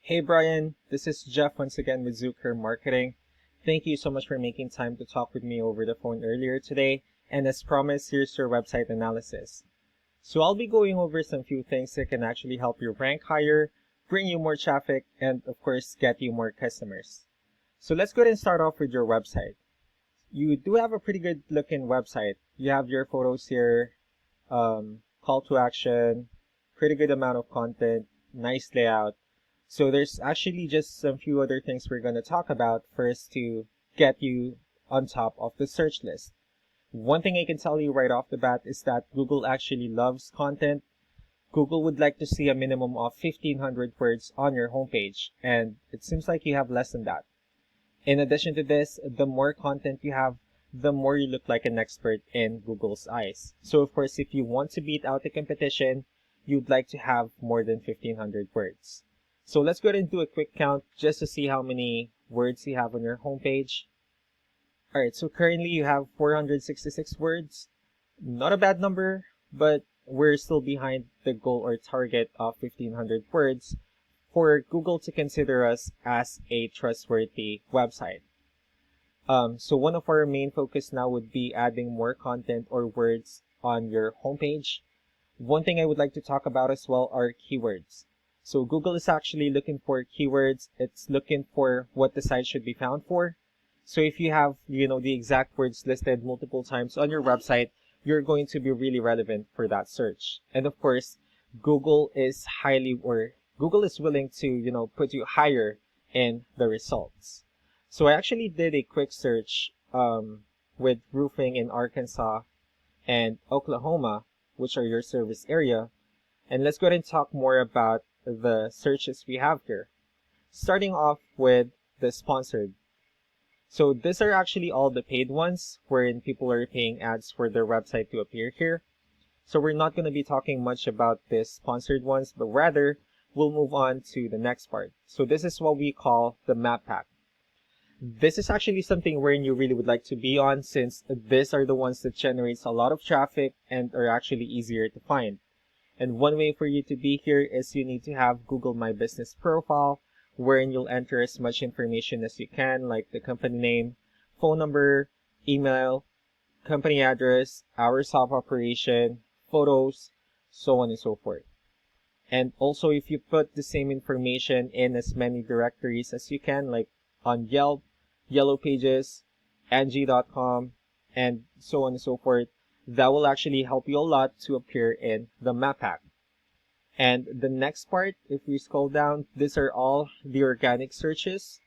Hey Brian, this is Jeff once again with Zucker Marketing. Thank you so much for making time to talk with me over the phone earlier today. And as promised, here's your website analysis. So I'll be going over some few things that can actually help you rank higher, bring you more traffic, and of course, get you more customers. So let's go ahead and start off with your website. You do have a pretty good looking website. You have your photos here, call to action, pretty good amount of content, nice layout. So there's actually just some few other things we're going to talk about first to get you on top of the search list. One thing I can tell you right off the bat is that Google actually loves content. Google would like to see a minimum of 1,500 words on your homepage, and it seems like you have less than that. In addition to this, the more content you have, the more you look like an expert in Google's eyes. So of course, if you want to beat out the competition, you'd like to have more than 1,500 words. So let's go ahead and do a quick count just to see how many words you have on your homepage. Alright, so currently you have 466 words. Not a bad number, but we're still behind the goal or target of 1,500 words for Google to consider us as a trustworthy website. So one of our main focus now would be adding more content or words on your homepage. One thing I would like to talk about as well are keywords. So Google is actually looking for keywords. It's looking for what the site should be found for. So if you have, the exact words listed multiple times on your website, you're going to be really relevant for that search. And of course, Google is willing to, put you higher in the results. So I actually did a quick search with roofing in Arkansas and Oklahoma, which are your service area. And let's go ahead and talk more about the searches we have here. Starting off with the sponsored. So these are actually all the paid ones wherein people are paying ads for their website to appear here. So we're not going to be talking much about the sponsored ones, but rather we'll move on to the next part. So this is what we call the map pack. This is actually something wherein you really would like to be on, since these are the ones that generates a lot of traffic and are actually easier to find. And one way for you to be here is you need to have Google My Business profile, wherein you'll enter as much information as you can, like the company name, phone number, email, company address, hours of operation, photos, so on and so forth. And also, if you put the same information in as many directories as you can, like on Yelp, Yellow Pages, Angie.com, and so on and so forth, that will actually help you a lot to appear in the map pack. And the next part, if we scroll down, these are all the organic searches.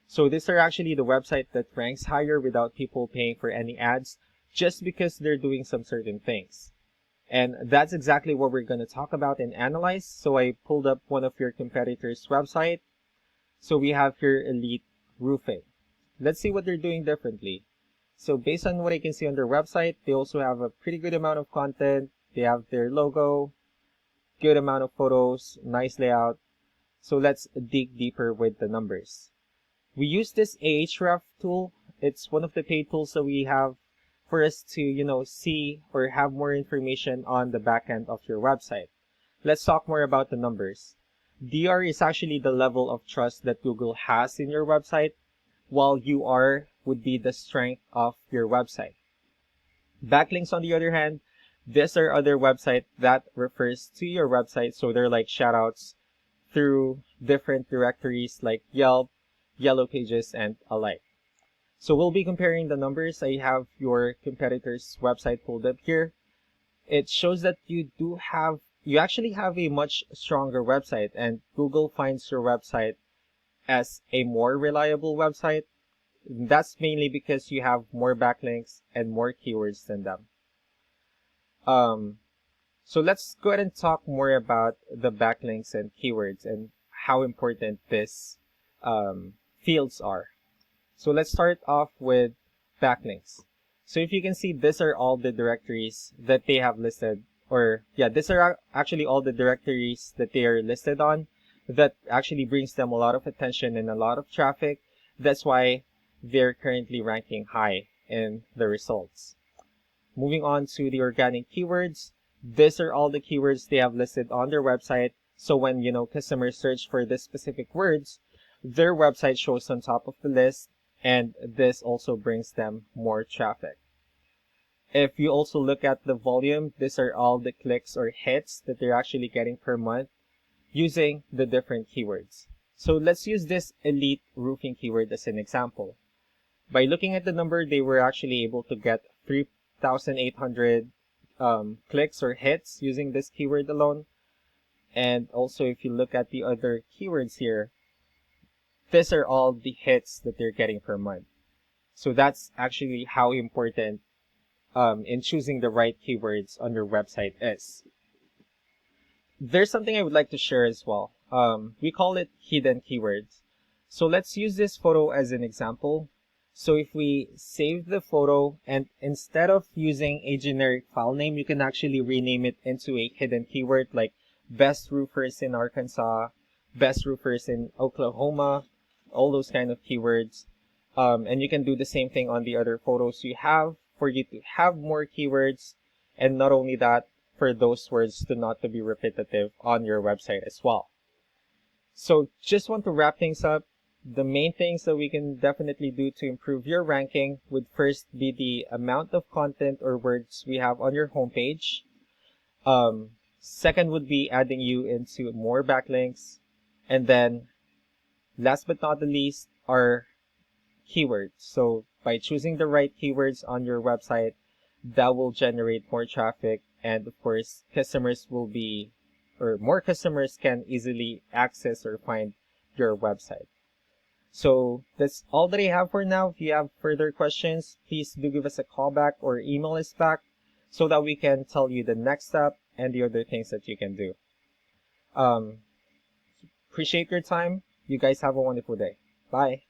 So these are actually the website that ranks higher without people paying for any ads, just because they're doing some certain things. And that's exactly what we're going to talk about and analyze. So I pulled up one of your competitors' website. So we have here Elite Roofing. Let's see what they're doing differently. So based on what I can see on their website, they also have a pretty good amount of content. They have their logo, good amount of photos, nice layout. So let's dig deeper with the numbers. We use this Ahref tool. It's one of the paid tools that we have for us to, see or have more information on the back end of your website. Let's talk more about the numbers. DR is actually the level of trust that Google has in your website, while UR would be the strength of your website. Backlinks, on the other hand, these are other websites that refers to your website, so they're like shoutouts through different directories like Yelp, Yellow Pages, and alike. So we'll be comparing the numbers. I have your competitor's website pulled up here. It shows that you actually have a much stronger website, and Google finds your website as a more reliable website. That's mainly because you have more backlinks and more keywords than them. So let's go ahead and talk more about the backlinks and keywords and how important these fields are. So let's start off with backlinks. So if you can see, these are all the directories that they have listed, these are actually all the directories that they are listed on that actually brings them a lot of attention and a lot of traffic. That's why they're currently ranking high in the results. Moving on to the organic keywords, these are all the keywords they have listed on their website. So when, customers search for this specific words, their website shows on top of the list, and this also brings them more traffic. If you also look at the volume, these are all the clicks or hits that they're actually getting per month using the different keywords. So let's use this elite roofing keyword as an example. By looking at the number, they were actually able to get 3,800 clicks or hits using this keyword alone. And also, if you look at the other keywords here, these are all the hits that they're getting per month. So that's actually how important in choosing the right keywords on your website is. There's something I would like to share as well. We call it hidden keywords. So let's use this photo as an example. So if we save the photo, and instead of using a generic file name, you can actually rename it into a hidden keyword like best roofers in Arkansas, best roofers in Oklahoma, all those kind of keywords. And you can do the same thing on the other photos you have for you to have more keywords. And not only that, for those words to not to be repetitive on your website as well. So just want to wrap things up. The main things that we can definitely do to improve your ranking would first be the amount of content or words we have on your homepage. Second would be adding you into more backlinks. And then last but not the least are keywords. So by choosing the right keywords on your website, that will generate more traffic, and of course more customers can easily access or find your website. So that's all that I have for now. If you have further questions, please do give us a call back or email us back so that we can tell you the next step and the other things that you can do. Appreciate your time. You guys have a wonderful day. Bye.